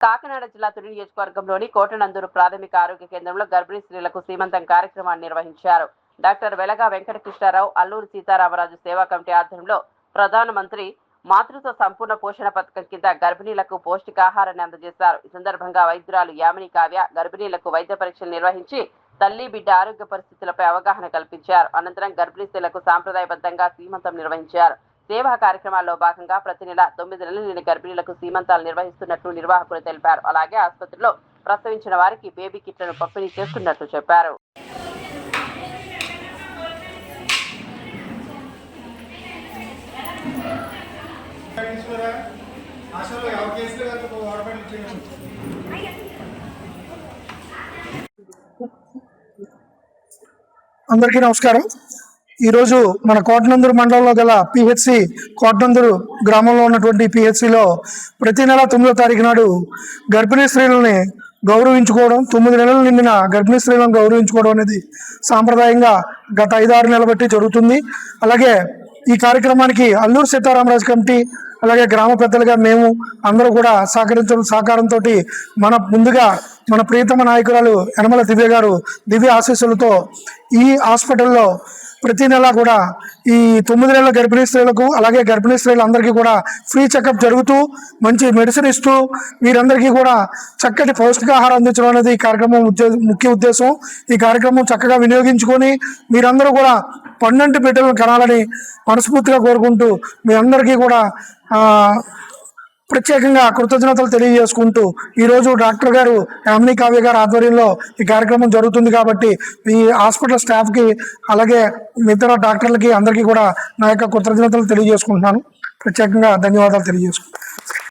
కాకినాడ జిల్లా తుని నియోజకవర్గంలోని కోటనందూరు ప్రాథమిక ఆరోగ్య కేంద్రంలో గర్భిణీ స్త్రీలకు సీమంతం కార్యక్రమాన్ని నిర్వహించారు. డాక్టర్ వెలగా వెంకటకృష్ణారావు అల్లూరు సీతారామరాజు సేవా కమిటీ ఆధ్వర్యంలో ప్రధానమంత్రి మాతృత్వ సంపూర్ణ పోషణ పథకం కింద గర్భిణీలకు పౌష్టికాహారాన్ని అందజేశారు. ఈ సందర్భంగా వైద్యురాలు యామిని కావ్య గర్భిణీలకు వైద్య పరీక్షలు నిర్వహించి తల్లి బిడ్డ ఆరోగ్య పరిస్థితులపై అవగాహన కల్పించారు. అనంతరం గర్భిణీ స్త్రీలకు సాంప్రదాయబద్ధంగా సీమంతం నిర్వహించారు. సేవా కార్యక్రమాల్లో భాగంగా ప్రతి నెల 9 నెలలు నిండిన గర్భిణీలకు సీమంతాలు నిర్వహిస్తున్నట్లు నిర్వాహకులు తెలిపారు. అలాగే ఆసుపత్రిలో ప్రసవించిన వారికి బేబీ కిట్లను పంపిణీ చేస్తున్నట్లు చెప్పారు. అందరికీ నమస్కారం. ఈరోజు మన కోటనందూరు మండలంలో గల పిహెచ్సి కోటనందూరు గ్రామంలో ఉన్నటువంటి పిహెచ్సిలో ప్రతి నెల 9వ తారీఖు నాడు గర్భిణీ స్త్రీలని గౌరవించుకోవడం, 9 నెలలు నిండిన గర్భిణీ స్త్రీలను గౌరవించుకోవడం అనేది సాంప్రదాయంగా గత 5-6 నెలల బట్టి జరుగుతుంది. అలాగే ఈ కార్యక్రమానికి అల్లూరు సీతారామరాజు కమిటీ అలాగే గ్రామ పెద్దలుగా మేము అందరూ కూడా సహకారంతో ముందుగా మన ప్రియతమ నాయకురాలు యనమల దివ్య గారు దివ్య ఆశీస్సులతో ఈ హాస్పిటల్లో ప్రతి నెల కూడా ఈ 9 నెలల గర్భిణీ స్త్రీలకు అలాగే గర్భిణీ స్త్రీలందరికీ కూడా ఫ్రీ చెకప్ జరుగుతూ మంచి మెడిసిన్ ఇస్తూ వీరందరికీ కూడా చక్కటి పౌష్టికాహారం అందించడం అనేది ఈ కార్యక్రమం ముఖ్య ఉద్దేశం. ఈ కార్యక్రమం చక్కగా వినియోగించుకొని మీరందరూ కూడా పండంటి బిడ్డలను కనాలని మనస్ఫూర్తిగా కోరుకుంటూ మీ అందరికీ కూడా ప్రత్యేకంగా కృతజ్ఞతలు తెలియజేసుకుంటూ ఈరోజు డాక్టర్ గారు యామిని కావ్య గారి ఆధ్వర్యంలో ఈ కార్యక్రమం జరుగుతుంది కాబట్టి ఈ హాస్పిటల్ స్టాఫ్కి అలాగే ఇతర డాక్టర్లకి అందరికీ కూడా నా యొక్క కృతజ్ఞతలు తెలియజేసుకుంటున్నాను. ప్రత్యేకంగా ధన్యవాదాలు తెలియజేసుకుంటాను.